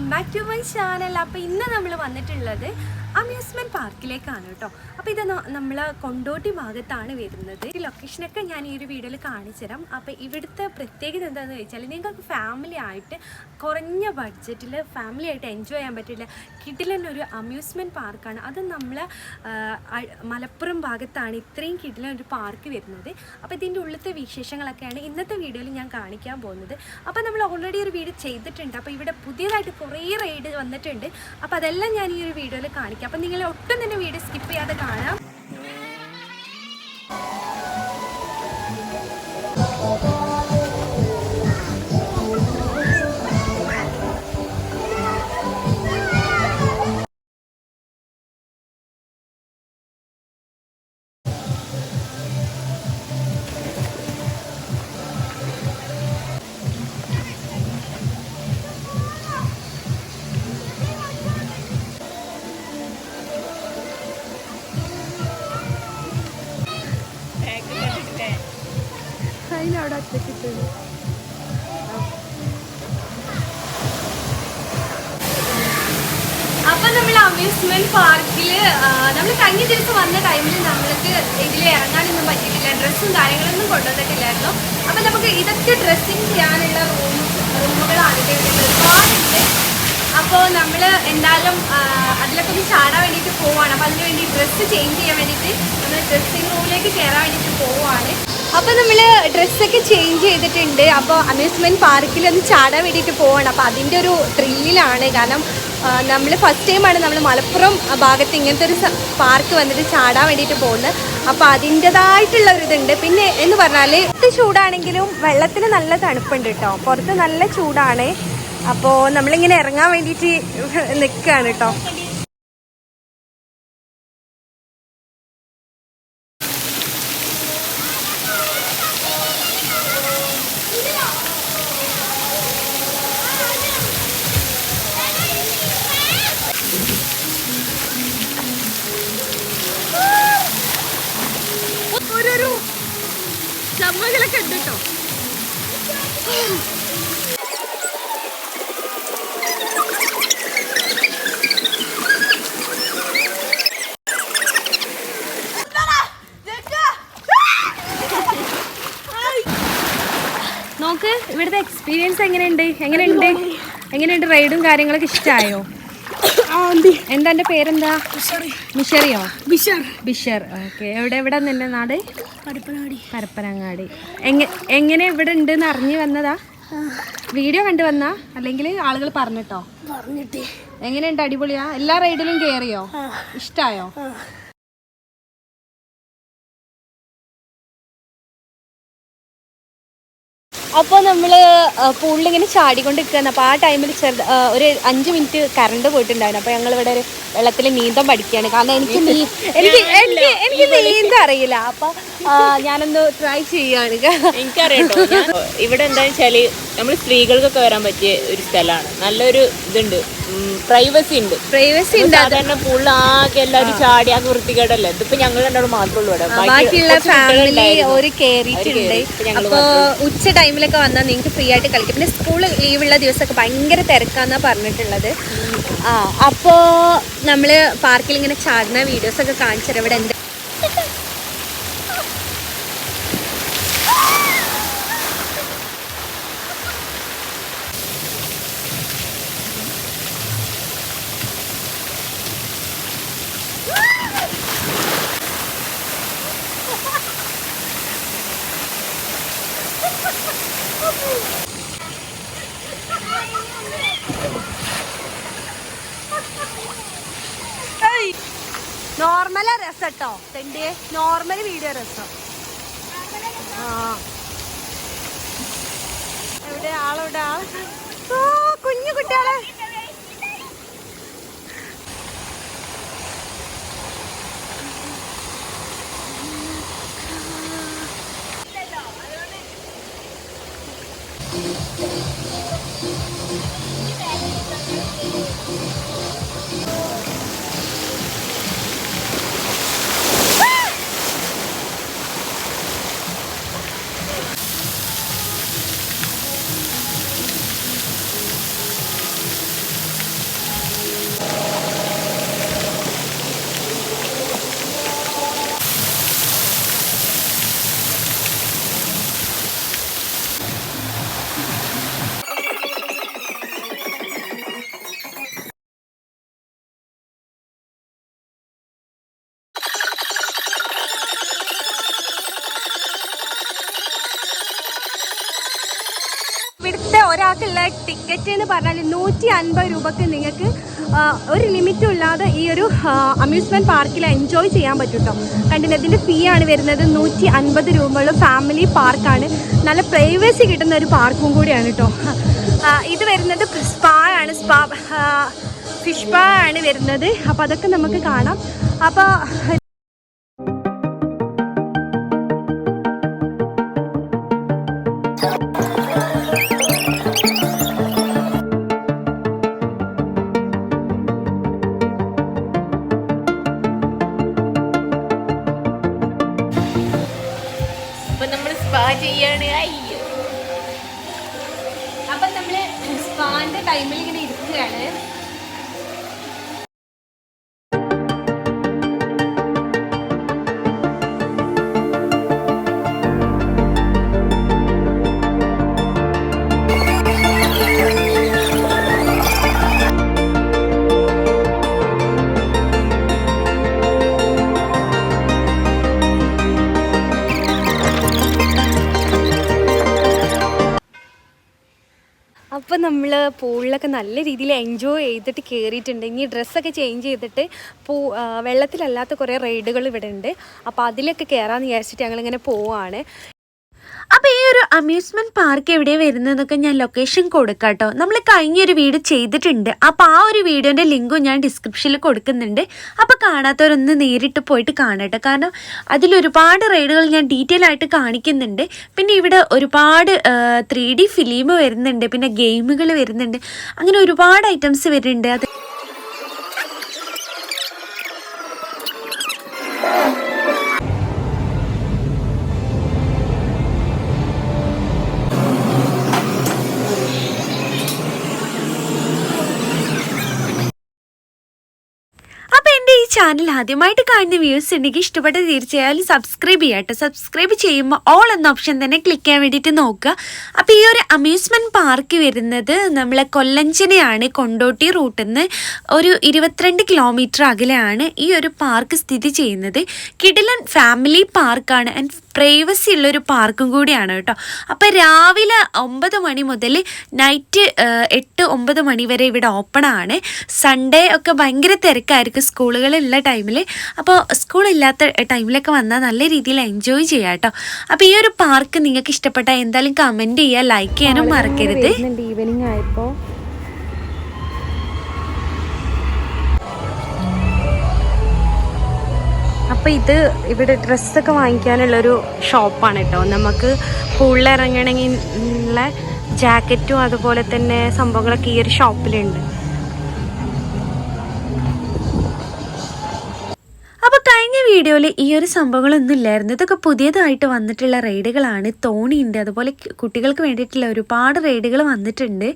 Welcome back to my channel. അപ്പോൾ ഇന്ന് നമ്മൾ വന്നിട്ടുള്ളത് അമ്യൂസ്മെൻറ്റ് പാർക്കിലേക്കാണ് കേട്ടോ. അപ്പോൾ ഇത് നമ്മൾ കൊണ്ടോട്ടി ഭാഗത്താണ് വരുന്നത്. ഈ ലൊക്കേഷനൊക്കെ ഞാൻ ഈ ഒരു വീഡിയോയിൽ കാണിച്ചു തരാം. അപ്പോൾ ഇവിടുത്തെ പ്രത്യേകത എന്താണെന്ന് വെച്ചാൽ നിങ്ങൾക്ക് ഫാമിലി ആയിട്ട് കുറഞ്ഞ ബഡ്ജറ്റിൽ ഫാമിലി ആയിട്ട് എൻജോയ് ചെയ്യാൻ പറ്റില്ല കിടിലനൊരു അമ്യൂസ്മെൻറ്റ് പാർക്കാണ്. അത് നമ്മൾ മലപ്പുറം ഭാഗത്താണ് ഇത്രയും കിടിലനൊരു പാർക്ക് വരുന്നത്. അപ്പോൾ ഇതിൻ്റെ ഉള്ളിലത്തെ വിശേഷങ്ങളൊക്കെയാണ് ഇന്നത്തെ വീഡിയോയിൽ ഞാൻ കാണിക്കാൻ പോകുന്നത്. അപ്പോൾ നമ്മൾ ഓൾറെഡി ഒരു വീഡിയോ ചെയ്തിട്ടുണ്ട്. അപ്പോൾ ഇവിടെ പുതിയതായിട്ട് കുറേ റൈഡ് വന്നിട്ടുണ്ട്. അപ്പോൾ അതെല്ലാം ഞാൻ ഈ ഒരു വീഡിയോയിൽ കാണിക്കാം. അപ്പോൾ നിങ്ങൾ ഒട്ടും തന്നെ വീഡിയോ സ്കിപ്പ് ചെയ്യാതെ കാണാം. അവിടെ ഒറ്റക്കിട്ടത് അപ്പൊ നമ്മൾ അമ്യൂസ്മെന്റ് പാർക്കിൽ നമ്മൾ കഴിഞ്ഞ ദിവസം വന്ന ടൈമിൽ നമ്മൾക്ക് ഇതിൽ ഇറങ്ങാനൊന്നും പറ്റിയിട്ടില്ല. ഡ്രസ്സും കാര്യങ്ങളൊന്നും കൊണ്ടുവന്നിട്ടില്ലായിരുന്നു. അപ്പൊ നമുക്ക് ഇതൊക്കെ ഡ്രസ്സിങ് ചെയ്യാനുള്ള റൂമുകളാണ് ഒരുപാടുണ്ട്. അപ്പോൾ നമ്മൾ എന്തായാലും അതിലൊക്കെ ഒന്ന് ചാടാൻ വേണ്ടിയിട്ട് പോവുകയാണ്. അപ്പോൾ അതിന് വേണ്ടി ഡ്രസ്സ് ചേഞ്ച് ചെയ്യാൻ വേണ്ടിയിട്ട് നമ്മൾ ഡ്രസ്സിങ് റൂമിലേക്ക് കയറാൻ വേണ്ടിയിട്ട് പോവുകയാണ്. അപ്പോൾ നമ്മൾ ഡ്രസ്സൊക്കെ ചേഞ്ച് ചെയ്തിട്ടുണ്ട്. അപ്പോൾ അമ്യൂസ്മെൻറ്റ് പാർക്കിൽ ഒന്ന് ചാടാൻ വേണ്ടിയിട്ട് പോവാണ്. അപ്പോൾ അതിൻ്റെ ഒരു ത്രില്ലിലാണ്. കാരണം നമ്മൾ ഫസ്റ്റ് ടൈമാണ് നമ്മൾ മലപ്പുറം ഭാഗത്ത് ഇങ്ങനത്തെ ഒരു പാർക്ക് വന്നിട്ട് ചാടാൻ വേണ്ടിയിട്ട് പോകുന്നത്. അപ്പോൾ അതിൻ്റെതായിട്ടുള്ള ഒരു ഇതുണ്ട്. പിന്നെ എന്ന് പറഞ്ഞാൽ ചൂടാണെങ്കിലും വെള്ളത്തിന് നല്ല തണുപ്പുണ്ട് കേട്ടോ. പുറത്ത് നല്ല ചൂടാണ്. അപ്പോൾ നമ്മളിങ്ങനെ ഇറങ്ങാൻ വേണ്ടിയിട്ട് നിൽക്കുകയാണ് കേട്ടോ. ഓരോരോ ചമ്മകളൊക്കെ ഉണ്ട് കേട്ടോ. നോക്ക് ഇവിടുത്തെ എക്സ്പീരിയൻസ് എങ്ങനെയുണ്ട് റൈഡും കാര്യങ്ങളൊക്കെ ഇഷ്ടമായോ? എന്താ എൻ്റെ പേരെന്താ? മിഷറിയോ? ബിഷർ. ഓക്കെ. എവിടെ നിന്റെ നാട്? പരപ്പനങ്ങാടി. എങ്ങനെ ഇവിടെ ഉണ്ടെന്ന് അറിഞ്ഞു വന്നതാ? വീഡിയോ കണ്ടു വന്നാ അല്ലെങ്കിൽ ആളുകൾ പറഞ്ഞിട്ടോ? എങ്ങനെയുണ്ട്? അടിപൊളിയാ? എല്ലാ റൈഡിലും കയറിയോ? ഇഷ്ടായോ? അപ്പോൾ നമ്മൾ പൂളിലിങ്ങനെ ചാടിക്കൊണ്ടിരിക്കുകയാണ്. അപ്പോൾ ആ ടൈമിൽ ഒരു 5 മിനിറ്റ് കറണ്ട് പോയിട്ടുണ്ടായിരുന്നു. അപ്പോൾ ഞങ്ങളിവിടെ ഒരു വെള്ളത്തിൽ നീന്തം പഠിക്കുകയാണ്. കാരണം എനിക്ക് നീന്തം അറിയില്ല. അപ്പോൾ ഞാനൊന്ന് ട്രൈ ചെയ്യുകയാണ്. എനിക്കറിയാം ഇവിടെ എന്താണെന്ന് വെച്ചാൽ നമ്മൾ സ്ത്രീകൾക്കൊക്കെ വരാൻ പറ്റിയ ഒരു സ്ഥലമാണ്. നല്ലൊരു ഇതുണ്ട്, പ്രൈവസി ഉണ്ട്. സാധാരണ പൂളിൽ ആകെ എല്ലാവരും ചാടി ആകെ വൃത്തികേടല്ലേ. ഇതിപ്പോ ഞങ്ങൾ രണ്ടാളും മാത്രമേ ഉള്ളൂ ഇവിടെ. ബാക്കിയുള്ള ഫാമിലി ഒരു കയറിയിട്ടുണ്ട്. അപ്പോൾ ഉച്ച ടൈമിലൊക്കെ വന്നാൽ നിങ്ങൾക്ക് ഫ്രീ ആയിട്ട് കളിക്കും. പിന്നെ സ്കൂൾ ലീവുള്ള ദിവസമൊക്കെ ഭയങ്കര തിരക്കാന്നാ പറഞ്ഞിട്ടുള്ളത്. അപ്പോൾ നമ്മൾ പാർക്കിൽ ഇങ്ങനെ ചാടുന്ന വീഡിയോസൊക്കെ കാണിച്ചു. ഇവിടെ എന്താ നോർമലാ രസം കേട്ടോ. തെണ്ടിയെ നോർമൽ വീഡിയോ രസം. എവിടെ ആളെവിടെ? കുഞ്ഞു കുട്ടികളെ ഒരാൾക്കുള്ള ടിക്കറ്റ് എന്ന് പറഞ്ഞാൽ 150 രൂപക്ക് നിങ്ങൾക്ക് ഒരു ലിമിറ്റും ഇല്ലാതെ ഈ ഒരു അമ്യൂസ്മെൻറ്റ് പാർക്കിൽ എൻജോയ് ചെയ്യാൻ പറ്റും കേട്ടോ. കണ്ടില്ല, ഇതിൻ്റെ ഫീ ആണ് വരുന്നത് 150 രൂപയുള്ള ഫാമിലി പാർക്കാണ്. നല്ല പ്രൈവസി കിട്ടുന്ന ഒരു പാർക്കും കൂടിയാണ് കേട്ടോ. ഇത് വരുന്നത് സ്പാ ആണ്, ഫിഷ് സ്പാ ആണ് വരുന്നത്. അപ്പോൾ അതൊക്കെ നമുക്ക് കാണാം. അപ്പോൾ അപ്പം നമ്മള് സ്പാന്റെ ടൈമിൽ ഇങ്ങനെ ഇരിക്കുകയാണ്. അപ്പോൾ നമ്മൾ പൂളിലൊക്കെ നല്ല രീതിയിൽ എൻജോയ് ചെയ്തിട്ട് കയറിയിട്ടുണ്ട്. ഇനി ഡ്രസ്സൊക്കെ ചേഞ്ച് ചെയ്തിട്ട് വെള്ളത്തിലല്ലാത്ത കുറേ റൈഡുകൾ ഇവിടെ ഉണ്ട്. അപ്പോൾ അതിലൊക്കെ കയറാമെന്ന് വിചാരിച്ചിട്ട് ഞങ്ങളിങ്ങനെ പോവുകയാണ്. അപ്പോൾ ഈ ഒരു അമ്യൂസ്മെൻറ്റ് പാർക്ക് എവിടെയാണ് വരുന്നതെന്നൊക്കെ ഞാൻ ലൊക്കേഷൻ കൊടുക്കാം കേട്ടോ. നമ്മൾ കഴിഞ്ഞൊരു വീഡിയോ ചെയ്തിട്ടുണ്ട്. അപ്പോൾ ആ ഒരു വീഡിയോൻ്റെ ലിങ്കും ഞാൻ ഡിസ്ക്രിപ്ഷനിൽ കൊടുക്കുന്നുണ്ട്. അപ്പോൾ കാണാത്തവരൊന്ന് നേരിട്ട് പോയിട്ട് കാണട്ടെ. കാരണം അതിലൊരുപാട് റൈഡുകൾ ഞാൻ ഡീറ്റെയിൽ ആയിട്ട് കാണിക്കുന്നുണ്ട്. പിന്നെ ഇവിടെ ഒരുപാട് 3D ഫിലിം വരുന്നുണ്ട്, പിന്നെ ഗെയിമുകൾ വരുന്നുണ്ട്, അങ്ങനെ ഒരുപാട് ഐറ്റംസ് വരുന്നുണ്ട്. അത് ചാനൽ ആദ്യമായിട്ട് കാണുന്ന വ്യൂസ് ഉണ്ടെങ്കിൽ ഇഷ്ടപ്പെട്ട തീർച്ചയായും സബ്സ്ക്രൈബ് ചെയ്യാം കേട്ടോ. സബ്സ്ക്രൈബ് ചെയ്യുമ്പോൾ ഓൾ എന്ന ഓപ്ഷൻ തന്നെ ക്ലിക്ക് ചെയ്യാൻ വേണ്ടിയിട്ട് നോക്കുക. അപ്പോൾ ഈ ഒരു അമ്യൂസ്മെൻറ്റ് പാർക്ക് വരുന്നത് നമ്മളെ കൊല്ലഞ്ചനെയാണ്. കൊണ്ടോട്ടി റൂട്ടിൽ നിന്ന് ഒരു 22 കിലോമീറ്റർ അകലെയാണ് ഈ ഒരു പാർക്ക് സ്ഥിതി ചെയ്യുന്നത്. കിടിലൻ ഫാമിലി പാർക്കാണ് ആൻഡ് പ്രൈവസി ഉള്ളൊരു പാർക്കും കൂടിയാണ് കേട്ടോ. അപ്പോൾ രാവിലെ 9 മണി മുതൽ നൈറ്റ് 8-9 മണി വരെ ഇവിടെ ഓപ്പണാണ്. സൺഡേ ഒക്കെ ഭയങ്കര തിരക്കായിരിക്കും സ്കൂളുകളുള്ള ടൈമിൽ. അപ്പോൾ സ്കൂളില്ലാത്ത ടൈമിലൊക്കെ വന്നാൽ നല്ല രീതിയിൽ എൻജോയ് ചെയ്യാം കേട്ടോ. അപ്പോൾ ഈ ഒരു പാർക്ക് നിങ്ങൾക്ക് ഇഷ്ടപ്പെട്ടാൽ എന്തായാലും കമൻറ്റ് ചെയ്യുക, ലൈക്ക് ചെയ്യാനും മറക്കരുത്. ഈവനിങ് ആയപ്പോൾ അപ്പോൾ ഇവിടെ ഡ്രസ്സൊക്കെ വാങ്ങിക്കാനുള്ളൊരു ഷോപ്പാണ് കേട്ടോ. നമുക്ക് പൂളിൽ ഇറങ്ങണമെങ്കിൽ ഉള്ള ജാക്കറ്റും അതുപോലെ തന്നെ സംഭവങ്ങളൊക്കെ ഈ ഒരു ഷോപ്പിലുണ്ട്. അപ്പോൾ കഴിഞ്ഞ വീഡിയോയിൽ ഈ ഒരു സംഭവങ്ങളൊന്നും ഇല്ലായിരുന്നു. ഇതൊക്കെ പുതിയതായിട്ട് വന്നിട്ടുള്ള റൈഡുകളാണ്. തോണിയുണ്ട്, അതുപോലെ കുട്ടികൾക്ക് വേണ്ടിയിട്ടുള്ള ഒരുപാട് റൈഡുകൾ വന്നിട്ടുണ്ട്.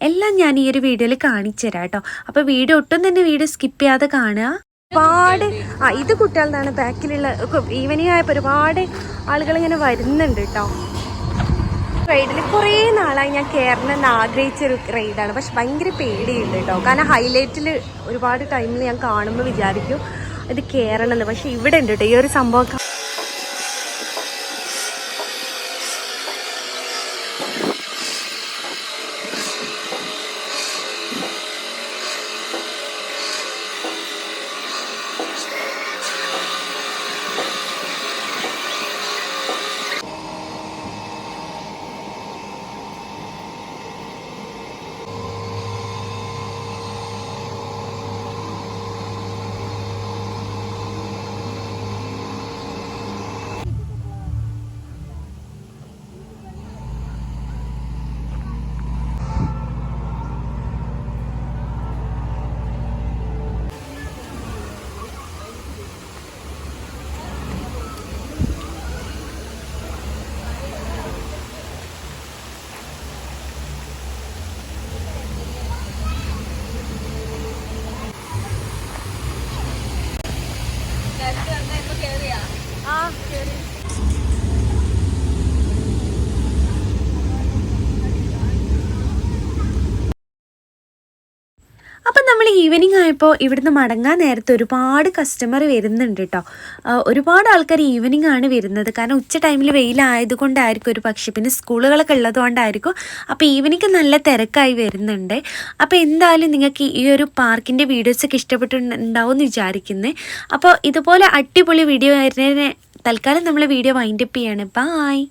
എല്ലാം ഞാൻ ഈ ഒരു വീഡിയോയിൽ കാണിച്ചു തരാം കേട്ടോ. അപ്പോൾ വീഡിയോ ഒട്ടും തന്നെ വീഡിയോ സ്കിപ്പ് ചെയ്യാതെ കാണുക. ഒരുപാട് ഇത് കുട്ടികളുടെ ബാക്കിലുള്ള ഈവനിങ് ആയപ്പോൾ ഒരുപാട് ആളുകൾ ഇങ്ങനെ വരുന്നുണ്ട് കേട്ടോ. റൈഡിൽ കുറേ നാളായി ഞാൻ കയറണമെന്ന് ആഗ്രഹിച്ചൊരു റൈഡാണ്. പക്ഷെ ഭയങ്കര പേടിയുണ്ട് കേട്ടോ. കാരണം ഹൈലൈറ്റിൽ ഒരുപാട് ടൈമിൽ ഞാൻ കാണുമ്പോൾ വിചാരിക്കും ഇത് കയറണമെന്ന്. പക്ഷെ ഇവിടെ ഉണ്ട് കേട്ടോ ഈ ഒരു സംഭവം. അപ്പം നമ്മൾ ഈവനിങ് ആയപ്പോൾ ഇവിടുന്ന് മടങ്ങാൻ നേരത്തെ ഒരുപാട് കസ്റ്റമർ വരുന്നുണ്ട് കേട്ടോ. ഒരുപാട് ആൾക്കാർ ഈവനിങ് ആണ് വരുന്നത്. കാരണം ഉച്ച ടൈമിൽ വെയിലായതുകൊണ്ടായിരിക്കും ഒരു പക്ഷേ, പിന്നെ സ്കൂളുകളൊക്കെ ഉള്ളതുകൊണ്ടായിരിക്കും. അപ്പോൾ ഈവനിങ് നല്ല തിരക്കായി വരുന്നുണ്ട്. അപ്പോൾ എന്തായാലും നിങ്ങൾക്ക് ഈ ഒരു പാർക്കിൻ്റെ വീഡിയോസൊക്കെ ഇഷ്ടപ്പെട്ടിട്ടുണ്ടാവും എന്ന് വിചാരിക്കുന്നത്. അപ്പോൾ ഇതുപോലെ അടിപൊളി വീഡിയോ ആയിരുന്നതിന് തൽക്കാലം നമ്മൾ വീഡിയോ വൈൻഡപ്പ് ചെയ്യാണ്. ബായ്.